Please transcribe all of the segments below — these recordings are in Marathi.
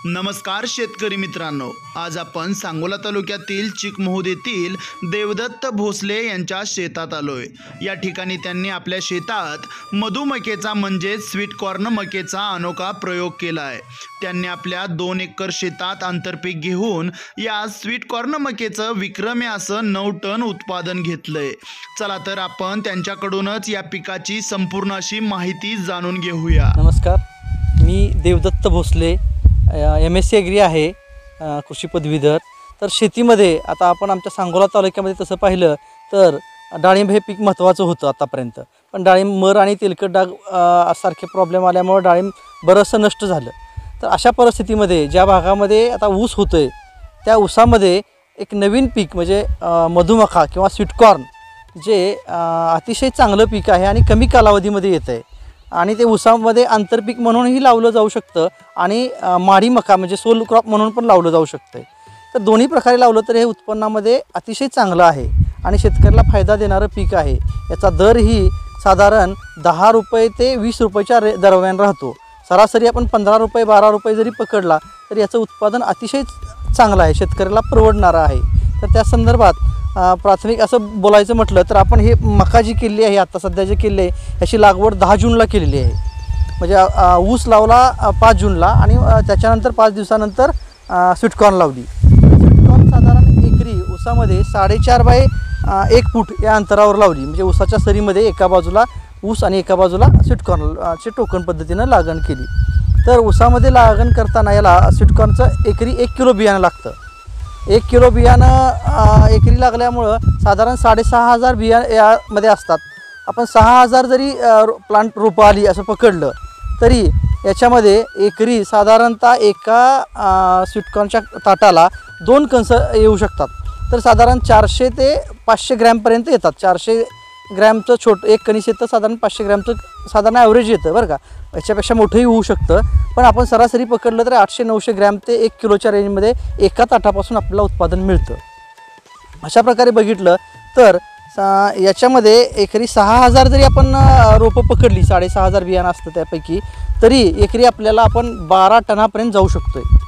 नमस्कार शेतकरी मित्रांनो, आज आपण सांगोला तालुक्यातील चिकमोहूद येथील देवदत्त भोसले यांच्या शेतात आलोय। या ठिकाणी त्यांनी आपल्या शेतात मधुमकेचा म्हणजे स्वीट कॉर्न मकेचा अनोखा प्रयोग केला आहे। त्यांनी आपल्या 2 एकर शेतात आंतरपीक घेऊन या स्वीट कॉर्न मकेचं विक्रमी असं 9 टन उत्पादन घेतलंय। चला तर आपण त्यांच्याकडूनच या पिकाची संपूर्ण अशी माहिती जाणून घेऊया। नमस्कार, मी देवदत्त भोसले, MSc ॲग्री आहे, कृषी पदवीधर। तर शेतीमध्ये आता आपण आमच्या सांगोला तालुक्यामध्ये तसं पाहिलं तर डाळिंब हे पीक महत्त्वाचं होतं आतापर्यंत, पण डाळिंब मर आणि तेलकट डाग सारखे प्रॉब्लेम आल्यामुळे डाळिंब बरंचसं नष्ट झालं। तर अशा परिस्थितीमध्ये ज्या भागामध्ये आता ऊस होतोय त्या ऊसामध्ये एक नवीन पीक म्हणजे मधुमका किंवा स्वीटकॉर्न जे अतिशय चांगलं पीक आहे आणि कमी कालावधीमध्ये येतं आहे आणि ते ऊसामध्ये आंतरपीक म्हणूनही लावलं जाऊ शकतं आणि माडी मका म्हणजे सोल क्रॉप म्हणून पण लावलं जाऊ शकतं। तर दोन्ही प्रकारे लावलं तर हे उत्पन्नामध्ये अतिशय चांगलं आहे आणि शेतकऱ्याला फायदा देणारं पीक आहे। याचा दरही साधारण 10 रुपये ते 20 रुपयाच्या दरम्यान राहतो। सरासरी आपण 15 रुपये 12 रुपये जरी पकडला तर याचं उत्पादन अतिशय चांगलं आहे, शेतकऱ्याला परवडणारं आहे। तर त्या संदर्भात प्राथमिक असं बोलायचं म्हटलं तर आपण हे मका जी केली आहे आता सध्या जे केले याची लागवड 10 जूनला केलेली आहे। म्हणजे ऊस लावला 5 जूनला आणि त्याच्यानंतर 5 दिवसानंतर स्वीटकॉर्न लावली। स्वीटकॉर्न साधारण एकरी ऊसामध्ये 4.5 बाय 1 फूट या अंतरावर लावली। म्हणजे ऊसाच्या सरीमध्ये एका बाजूला ऊस आणि एका बाजूला स्वीटकॉर्नचे टोकन पद्धतीनं लागण केली। तर ऊसामध्ये लागण करताना याला स्वीटकॉर्नचं एकरी 1 किलो बियाणं लागतं। 1 किलो बियाणं एकरी लागल्यामुळं साधारण 6,500 बियाणं यामध्ये असतात। आपण 6,000 जरी प्लांट रोपं आली असं पकडलं तरी याच्यामध्ये एकरी साधारणतः एका स्वीटकॉर्नच्या ताटाला 2 कणस येऊ शकतात। तर साधारण 400 ते 500 ग्रॅमपर्यंत येतात। 400 ग्रॅमचं एक कणीस येतं, साधारण 500 ग्रॅमचं साधारण ॲव्हरेज येतं बरं का। याच्यापेक्षा मोठंही होऊ शकतं, पण आपण सरासरी पकडलं तर 800-900 ग्रॅम ते 1 किलोच्या रेंजमध्ये एका ताटापासून आपल्याला उत्पादन मिळतं। अशा प्रकारे बघितलं तर याच्यामध्ये एकरी 6,000 जरी आपण रोपं पकडली, 6,500 बियाणं असतं त्यापैकी, तरी एकरी आपल्याला आपण 12 टनापर्यंत जाऊ शकतो आहे।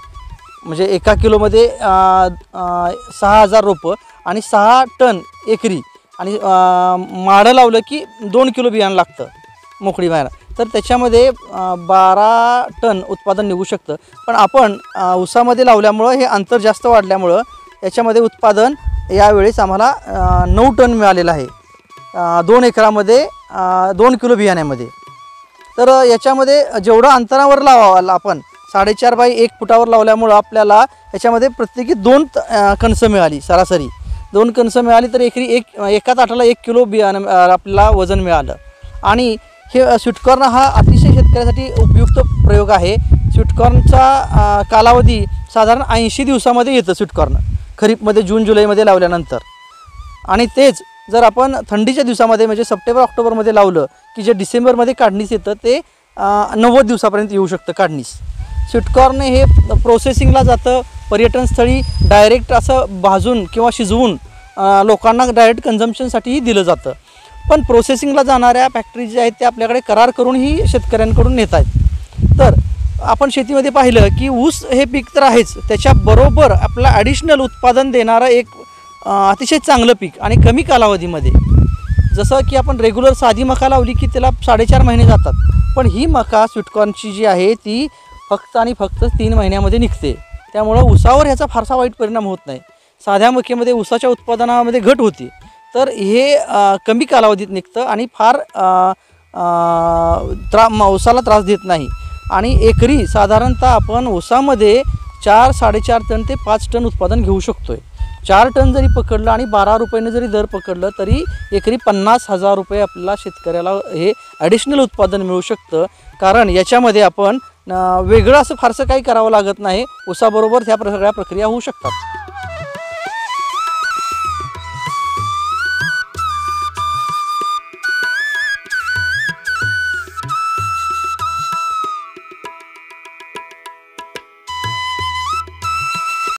म्हणजे एका किलोमध्ये 6,000 रोपं आणि 6 टन एकरी आणि माडं लावलं की 2 किलो बियाणं लागतं मोकळी बाहेर। तर त्याच्यामध्ये 12 टन उत्पादन निघू शकतं। पण आपण ऊसामध्ये लावल्यामुळं हे अंतर जास्त वाढल्यामुळं याच्यामध्ये उत्पादन यावेळेस आम्हाला 9 टन मिळालेलं आहे 2 एकरामध्ये 2 किलो बियाण्यामध्ये। तर याच्यामध्ये जेवढं अंतरावर लावावं आपण 4.5 बाय 1 फुटावर लावल्यामुळं आपल्याला याच्यामध्ये प्रत्येकी 2 कणसं मिळाली। सरासरी 2 कणसं मिळाली तर एकरी एका ताटाला 1 किलो बियाणं आपल्याला वजन मिळालं। आणि हे स्वीटकॉर्न हा अतिशय शेतकऱ्यासाठी उपयुक्त प्रयोग आहे। स्वीटकॉर्नचा कालावधी साधारण 80 दिवसामध्ये येतं स्वीटकॉर्न, खरीपमध्ये जून जुलैमध्ये लावल्यानंतर। आणि तेच जर आपण थंडीच्या दिवसामध्ये म्हणजे सप्टेंबर ऑक्टोबरमध्ये लावलं की जे डिसेंबरमध्ये काढणीस येतं ते 90 दिवसापर्यंत येऊ शकतं काढणीस। स्वीटकॉर्न हे प्रोसेसिंगला जातं, पर्यटनस्थळी डायरेक्ट असं भाजून किंवा शिजवून लोकांना डायरेक्ट कन्झम्पशनसाठीही दिलं जातं। पण प्रोसेसिंगला जाणाऱ्या फॅक्टरी ज्या आहेत त्या आपल्याकडे करार करूनही शेतकऱ्यांकडून नेत आहेत। तर आपण शेतीमध्ये पाहिलं की ऊस हे पीक तर आहेच, त्याच्याबरोबर आपलं ॲडिशनल उत्पादन देणारं एक अतिशय चांगलं पीक आणि कमी कालावधीमध्ये, जसं की आपण रेग्युलर साधी मका लावली की त्याला 4.5 महिने जातात, पण ही मका स्वीटकॉर्नची जी आहे ती फक्त आणि फक्त 3 महिन्यामध्ये निघते। त्यामुळं ऊसावर ह्याचा फारसा वाईट परिणाम होत नाही। साध्या मकेमध्ये ऊसाच्या उत्पादनामध्ये घट होती, तर हे कमी कालावधीत निघतं आणि फार ऊसाला त्रास देत नाही। आणि एकरी साधारणतः आपण ऊसामध्ये 4-4.5 टन ते 5 टन उत्पादन घेऊ शकतो आहे। 4 टन जरी पकडलं आणि 12 रुपयाने जरी दर पकडलं तरी एकरी 50,000 रुपये आपल्याला शेतकऱ्याला हे ॲडिशनल उत्पादन मिळू शकतं। कारण याच्यामध्ये आपण वेगळं असं फारसं काही करावं लागत नाही, ऊसाबरोबर ह्या सगळ्या प्रक्रिया होऊ शकतात।